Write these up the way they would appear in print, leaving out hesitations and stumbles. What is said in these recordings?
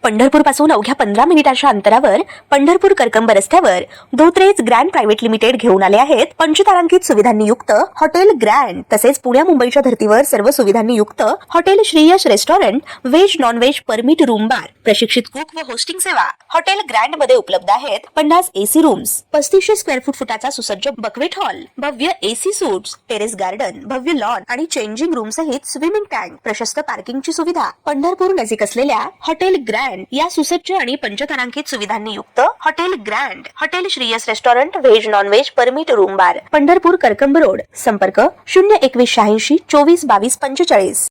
पंढरपूर पासून अवघ्या 15 मिनिटांच्या अंतरावर पंढरपूर करकंब रस्त्यावर धोत्रेज ग्रँड प्रायव्हेट लिमिटेड घेऊन आले आहेत पंचतारांकित सुविधांनी युक्त हॉटेल ग्रँड। तसेच पुण्या मुंबईच्या धर्तीवर सर्व सुविधांनी युक्त hotel Shriyash restaurant, veg non veg permit room bar, प्रशिक्षित कुक व होस्टिंग सेवा हॉटेल ग्रँड मध्ये उपलब्ध आहेत। 50 एसी रूम्स, 3500 स्क्वेअर फुटाचा सुसज्ज बकवेट हॉल, भव्य एसी सूट्स, टेरेस गार्डन, भव्य लॉन आणि चेंजिंग रूम सहित स्विमिंग टँक, प्रशस्त पार्किंगची सुविधा। पंढरपूर नजीक असलेल्या हॉटेल ग्रँड या सुसज्ज आणि पंचतारांकित सुविधांनी युक्त hotel grand, hotel Shriyas restaurant, veg non veg permit room बार, पंढरपूर करकंब रोड। संपर्क 02186 24 22 45।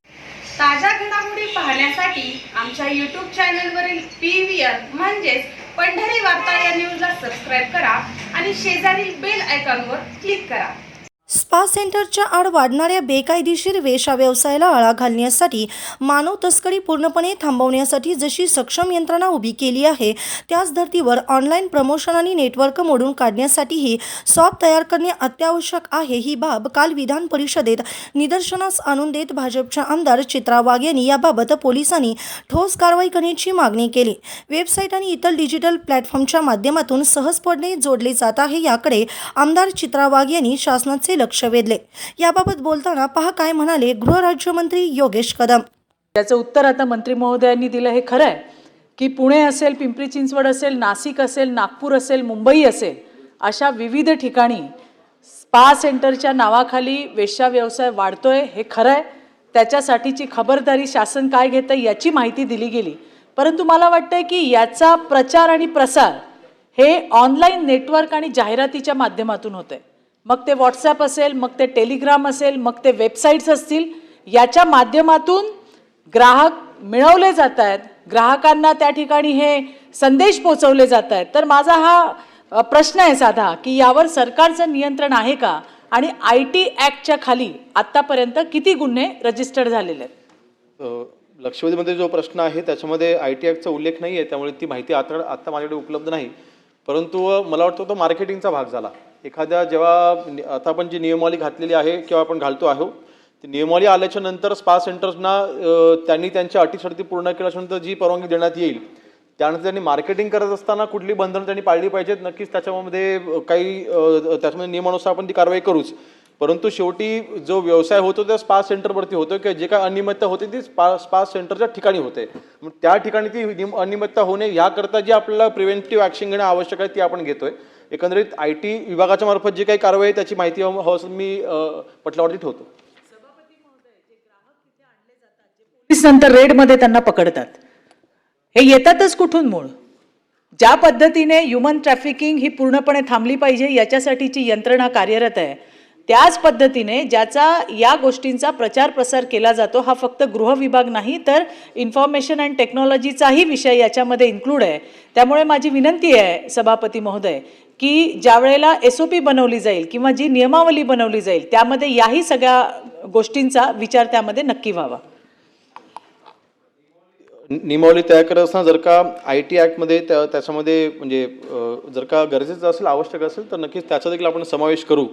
ताज्या घडामोडी पाहण्यासाठी आमच्या YouTube चॅनलवरील PVR म्हणजेच पंढरी वार्ता या न्यूजला सबस्क्राइब करा आणि शेजारील बेल आयकॉनवर क्लिक करा। स्पा सेंटरच्या आड वाढणाऱ्या बेकायदेशीर वेश्या व्यवसायाला आळा घालण्यासाठी, मानव तस्करी पूर्णपणे थांबवण्यासाठी जशी सक्षम यंत्रणा उभी केली आहे, त्याच धर्तीवर ऑनलाईन प्रमोशन आणि नेटवर्क मोडून काढण्यासाठीही सॉफ्ट तयार करणे अत्यावश्यक आहे। ही बाब काल विधान परिषदेत निदर्शनास आणून देत भाजपच्या आमदार चित्रा वाघ यांनी याबाबत पोलिसांनी ठोस कारवाई करण्याची मागणी केली। वेबसाईट आणि इतर डिजिटल प्लॅटफॉर्मच्या माध्यमातून सहजपणे जोडले जात आहे, याकडे आमदार चित्रा वाघ यांनी शासनाचे लक्ष वेधले। याबाबत बोलताना पहा काय म्हणाले गृहराज्यमंत्री योगेश कदम। त्याचं उत्तर आता मंत्री महोदयांनी दिलं हे खरं आहे की पुणे असेल, पिंपरी चिंचवड असेल, नाशिक असेल, नागपूर असेल, मुंबई असेल, अशा विविध ठिकाणी स्पा सेंटरच्या नावाखाली वेश्या व्यवसाय वाढतोय हे खरं आहे। त्याच्यासाठीची खबरदारी शासन काय घेतं याची माहिती दिली गेली, परंतु मला वाटतंय की याचा प्रचार आणि प्रसार हे ऑनलाईन नेटवर्क आणि जाहिरातीच्या माध्यमातून होतंय। मग ते व्हॉट्सॲप असेल, मग ते टेलिग्राम असेल, मग ते वेबसाईट्स असतील, याच्या माध्यमातून ग्राहक मिळवले जात आहेत, ग्राहकांना त्या ठिकाणी हे संदेश पोहोचवले जात आहेत। तर माझा हा प्रश्न आहे साधा की यावर सरकारचं नियंत्रण आहे का आणि IT ॲक्टच्या खाली आत्तापर्यंत किती गुन्हे रजिस्टर्ड झालेले आहेत? लक्षवेधीमध्ये जो प्रश्न आहे त्याच्यामध्ये IT ॲक्टचा उल्लेख नाही आहे, त्यामुळे ती माहिती आता माझ्याकडे उपलब्ध नाही। परंतु मला वाटतं तो मार्केटिंगचा भाग झाला। एखाद्या जेव्हा आता आपण जी नियमावली घातलेली आहे किंवा आपण घालतो आहोत, ती नियमावली आल्याच्या नंतर स्पा सेंटर्सना त्यांनी त्यांच्या अटीशर्ती पूर्ण केल्यानंतर जी परवानगी देण्यात येईल, त्यानंतर त्यांनी मार्केटिंग करत असताना कुठली बंधनं त्यांनी पाळली पाहिजेत, नक्कीच त्याच्यामध्ये काही त्याच्यामध्ये नियमानुसार आपण ती कारवाई करूच। परंतु शेवटी जो व्यवसाय होतो त्या स्पा सेंटरवरती होतो की जे काय अनियमितता होते ती स्पा सेंटरच्या ठिकाणी होते। मग त्या ठिकाणी ती अनियमितता होणे याकरता जी आपल्याला प्रिव्हेंटिव्ह ॲक्शन घेणं आवश्यक आहे ती आपण घेतोय। एकंदरीत IT विभागाच्या मार्फत जी काही कारवाई त्याची माहिती मी पटलावरती ठेवतो। पोलीस नंतर रेडमध्ये त्यांना पकडतात, हे येतातच कुठून? मूळ ज्या पद्धतीने ह्युमन ट्रॅफिकिंग ही पूर्णपणे थांबली पाहिजे याच्यासाठीची यंत्रणा कार्यरत आहे, त्याच पद्धतीने ज्याचा या गोष्टींचा प्रचार प्रसार केला जातो, हा फक्त गृह विभाग नाही तर इन्फॉर्मेशन अँड टेक्नॉलॉजीचाही विषय याच्यामध्ये इन्क्लूड आहे। त्यामुळे माझी विनंती आहे सभापती महोदय की ज्या वेळेला SOP बनवली जाईल किंवा जी नियमावली बनवली जाईल त्यामध्ये याही सगळ्या गोष्टींचा विचार त्यामध्ये नक्की व्हावा। नियमावली तयार करत असताना जर का IT ॲक्टमध्ये त्याच्यामध्ये म्हणजे जर का गरजेचं असेल, आवश्यक असेल तर नक्कीच त्याचा देखील आपण समावेश करू।